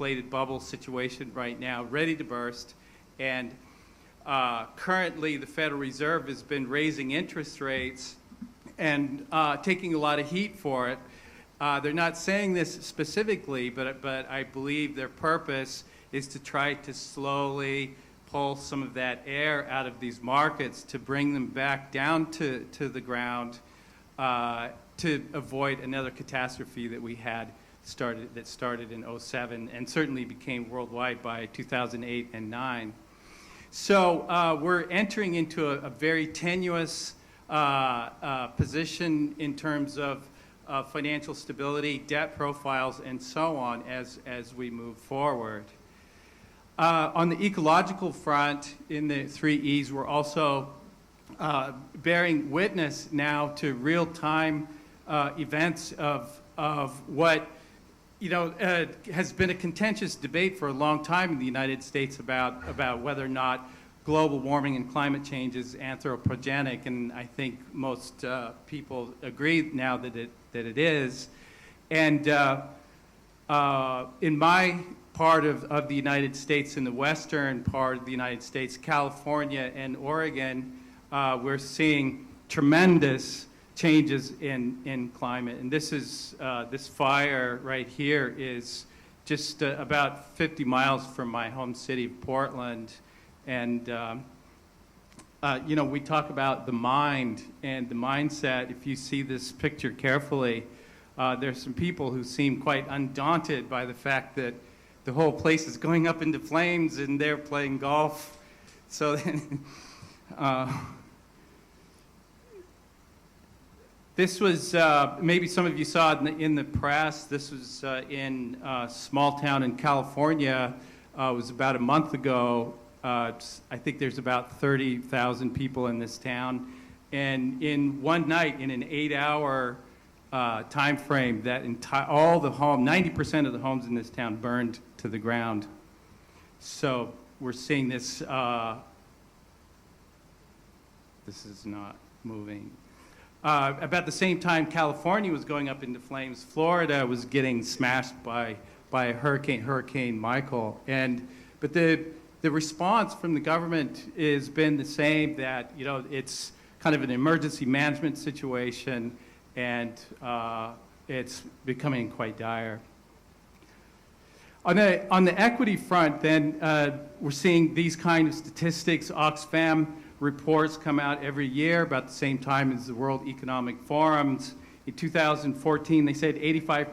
inflated bubble situation right now, ready to burst. And currently, the Federal Reserve has been raising interest rates and taking a lot of heat for it. They're not saying this specifically, but I believe their purpose is to try to slowly pull some of that air out of these markets to bring them back down to the ground to avoid another catastrophe that we had started in '07 and certainly became worldwide by 2008 and 9. So we're entering into a very tenuous position in terms of financial stability, debt profiles, and so on as we move forward. On the ecological front, in the 3 E's, we're also bearing witness now to real-time events of what has been a contentious debate for a long time in the United States about whether or not global warming and climate change is anthropogenic, and I think most people agree now that it is. And in my part of the United States, in the western part of the United States, California and Oregon, we're seeing tremendous changes in climate. And this is this fire right here is just about 50 miles from my home city of Portland. And we talk about the mind and the mindset. If you see this picture carefully, there's some people who seem quite undaunted by the fact that the whole place is going up into flames and they're playing golf. So this was, maybe some of you saw it in the press. This was in a small town in California. It was about a month ago. I think there's about 30,000 people in this town. And in one night, in an 8-hour time frame, all the 90% of the homes in this town burned to the ground. So we're seeing this, this is not moving. About the same time California was going up into flames, Florida was getting smashed by Hurricane Michael. But the response from the government has been the same, that it's kind of an emergency management situation, and it's becoming quite dire. On the equity front, then, we're seeing these kind of statistics. Oxfam reports come out every year about the same time as the World Economic Forum's. In 2014, they said 85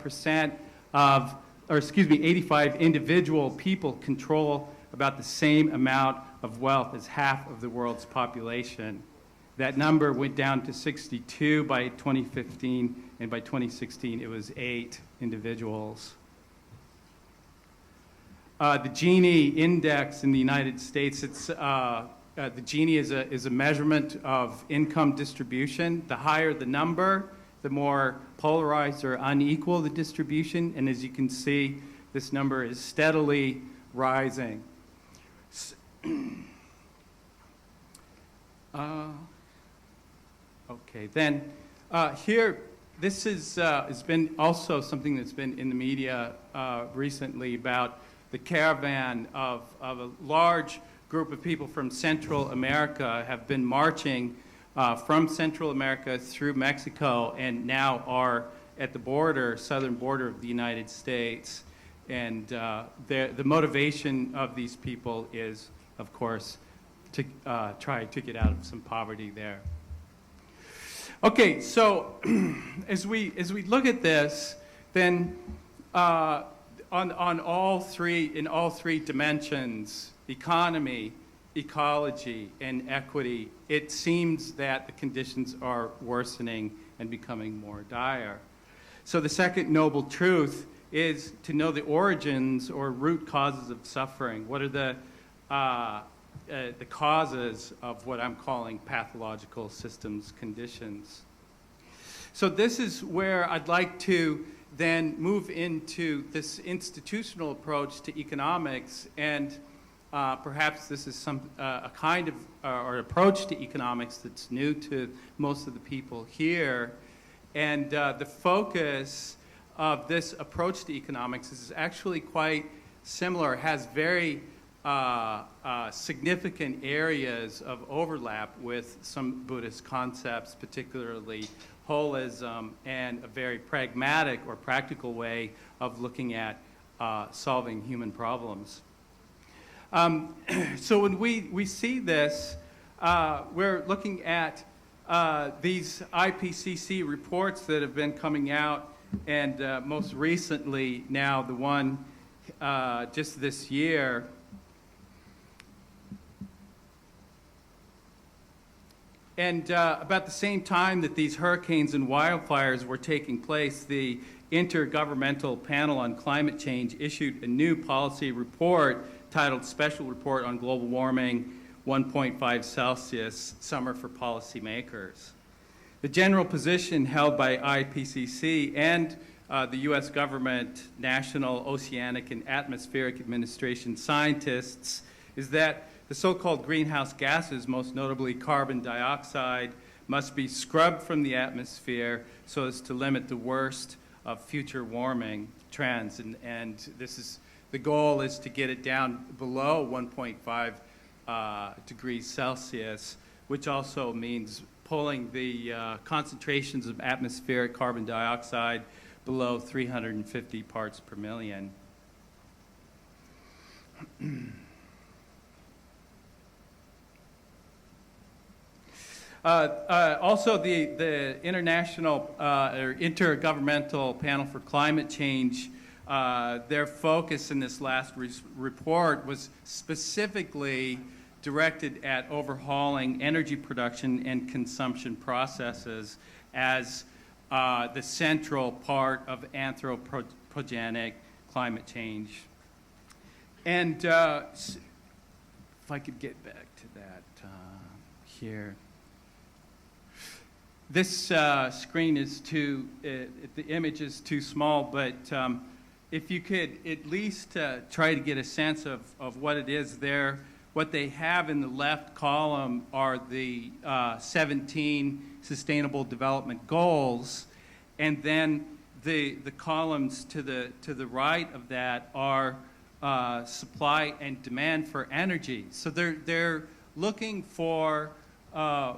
individual people control about the same amount of wealth as half of the world's population. That number went down to 62 by 2015, and by 2016, it was 8 individuals. The Gini index in the United States, the Gini is a measurement of income distribution. The higher the number, the more polarized or unequal the distribution. And as you can see, this number is steadily rising. Okay, then here, this has been also something that's been in the media recently about the caravan of a large group of people from Central America have been marching from Central America through Mexico and now are at the southern border of the United States. And the motivation of these people is, of course, to try to get out of some poverty there. Okay, so as we look at this, then in all three dimensions, economy, ecology, and equity, it seems that the conditions are worsening and becoming more dire. So the second noble truth is to know the origins or root causes of suffering. What are the causes of what I'm calling pathological systems conditions? So this is where I'd like to then move into this institutional approach to economics, and perhaps this is a kind of or approach to economics that's new to most of the people here. And the focus of this approach to economics is actually quite similar, has very significant areas of overlap with some Buddhist concepts, particularly holism and a very pragmatic or practical way of looking at solving human problems. So when we see this, we're looking at these IPCC reports that have been coming out, and most recently now the one just this year. And about the same time that these hurricanes and wildfires were taking place, the Intergovernmental Panel on Climate Change issued a new policy report titled Special Report on Global Warming 1.5 Celsius, Summer for Policymakers. The general position held by IPCC and the U.S. government, National Oceanic and Atmospheric Administration scientists is that the so-called greenhouse gases, most notably carbon dioxide, must be scrubbed from the atmosphere so as to limit the worst of future warming trends. And this is, the goal is to get it down below 1.5 degrees Celsius, which also means pulling the concentrations of atmospheric carbon dioxide below 350 parts per million. Also, the International or Intergovernmental Panel for Climate Change, their focus in this last report was specifically directed at overhauling energy production and consumption processes as the central part of anthropogenic climate change. And if I could get back to that here. This screen is too, the image is too small, but if you could at least try to get a sense of what it is there. What they have in the left column are the 17 Sustainable Development Goals, and then the columns to the right of that are supply and demand for energy. So they're looking for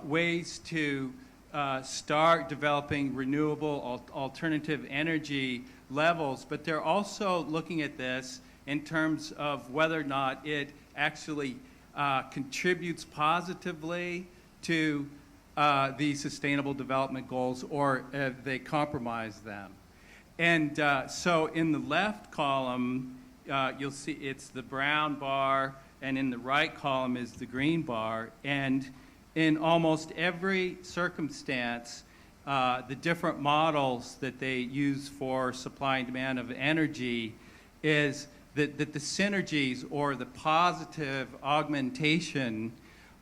ways to start developing renewable alternative energy levels, but they're also looking at this in terms of whether or not it actually contributes positively to the Sustainable Development Goals, or they compromise them. And so in the left column, you'll see it's the brown bar, and in the right column is the green bar. And in almost every circumstance, the different models that they use for supply and demand of energy is that the synergies or the positive augmentation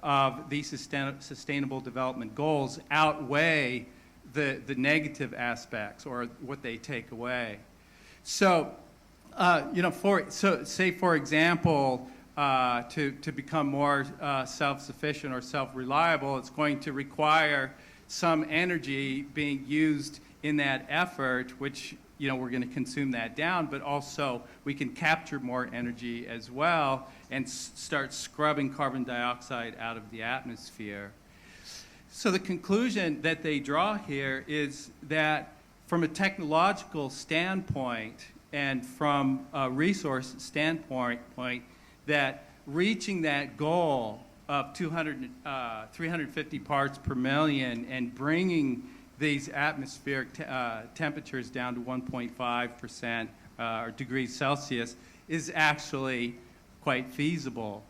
of these sustainable development goals outweigh the negative aspects or what they take away. So, say for example, to become more self-sufficient or self-reliable, it's going to require some energy being used in that effort, which we're going to consume that down, but also we can capture more energy as well and start scrubbing carbon dioxide out of the atmosphere. So the conclusion that they draw here is that from a technological standpoint and from a resource standpoint, that reaching that goal of 350 parts per million and bringing these atmospheric temperatures down to 1.5% or degrees Celsius is actually quite feasible.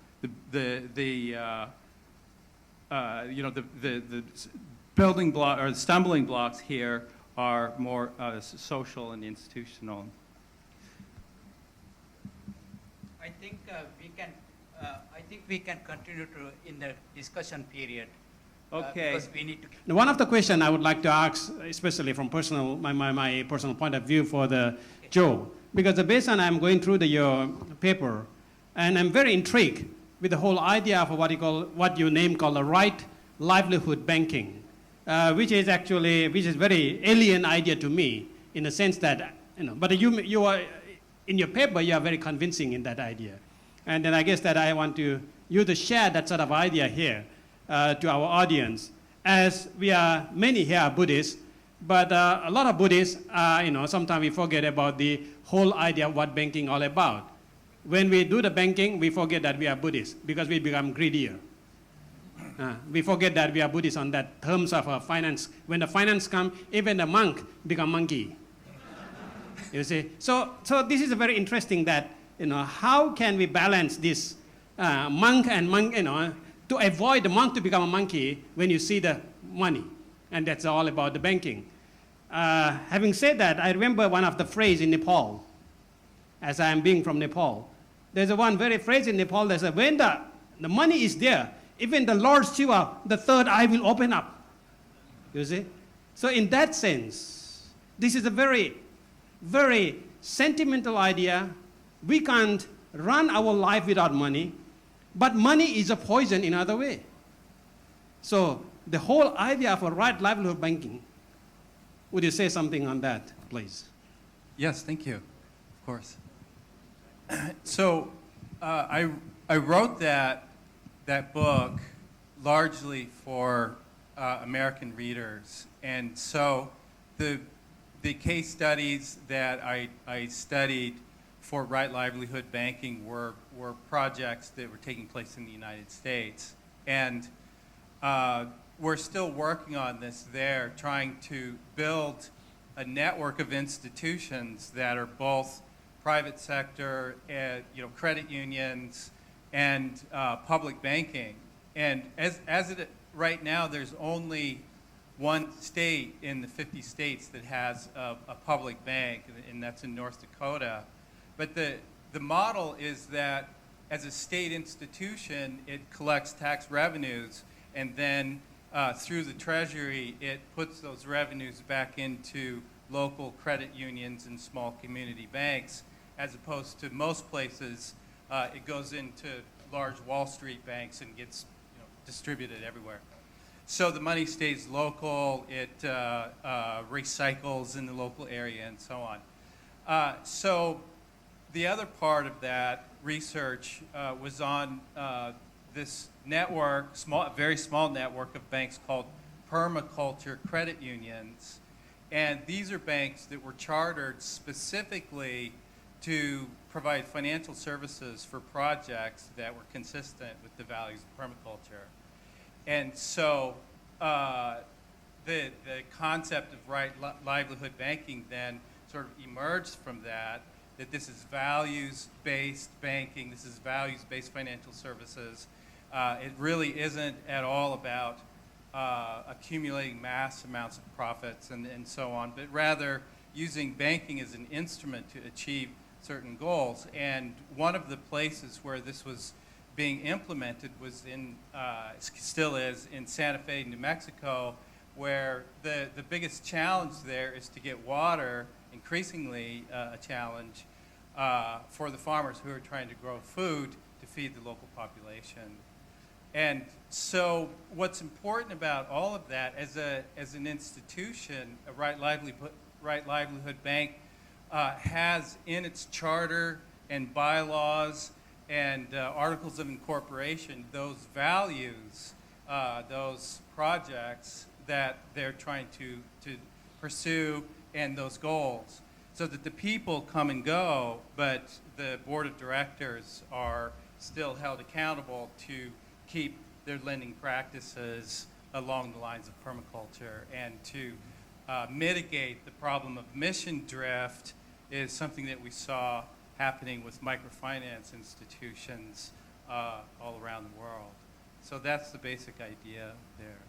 The building block or the stumbling blocks here are more social and institutional. I think we can continue in the discussion period. Okay. Because we need to. Now, one of the questions I would like to ask, especially from my personal point of view for Joe, because based on I'm going through your paper, and I'm very intrigued with the whole idea of what you name called the right livelihood banking, which is very alien idea to me in the sense that but in your paper, you are very convincing in that idea. And then I guess that I want you to share that sort of idea here to our audience. As we are, many here are Buddhists, but a lot of Buddhists, sometimes we forget about the whole idea of what banking all about. When we do the banking, we forget that we are Buddhists because we become greedier. We forget that we are Buddhists on that terms of finance. When the finance comes, even the monk become monkey. You see? So this is very interesting that, how can we balance this monk and monk, to avoid the monk to become a monkey when you see the money. And that's all about the banking. Having said that, I remember one of the phrase in Nepal, as I am being from Nepal. There's one very phrase in Nepal that says, when the money is there, even the Lord Shiva, the third eye will open up. You see? So in that sense, this is a very, very sentimental idea. We can't run our life without money, but money is a poison in other way. So the whole idea of a right livelihood banking, would you say something on that, please? Yes, thank you. Of course. So I wrote that book largely for American readers, and so the case studies that I studied for right livelihood banking were projects that were taking place in the United States, and we're still working on this there, trying to build a network of institutions that are both private sector, credit unions, and public banking. And as it right now, there's only one state in the 50 states that has a public bank, and that's in North Dakota. But the model is that as a state institution, it collects tax revenues, and then through the Treasury, it puts those revenues back into local credit unions and small community banks, as opposed to most places, it goes into large Wall Street banks and gets distributed everywhere. So the money stays local, it recycles in the local area, and so on. So the other part of that research was on this network, very small network of banks called permaculture credit unions. And these are banks that were chartered specifically to provide financial services for projects that were consistent with the values of permaculture. And so the concept of right livelihood banking then sort of emerged from that this is values-based banking, this is values-based financial services. It really isn't at all about accumulating mass amounts of profits and so on, but rather using banking as an instrument to achieve certain goals. And one of the places where this was being implemented was still is, in Santa Fe, New Mexico, where the biggest challenge there is to get water, increasingly a challenge for the farmers who are trying to grow food to feed the local population. And so what's important about all of that, as an institution, a right livelihood bank has in its charter and bylaws and articles of incorporation those values, those projects that they're trying to pursue, and those goals, so that the people come and go, but the board of directors are still held accountable to keep their lending practices along the lines of permaculture, and to mitigate the problem of mission drift is something that we saw happening with microfinance institutions all around the world. So that's the basic idea there.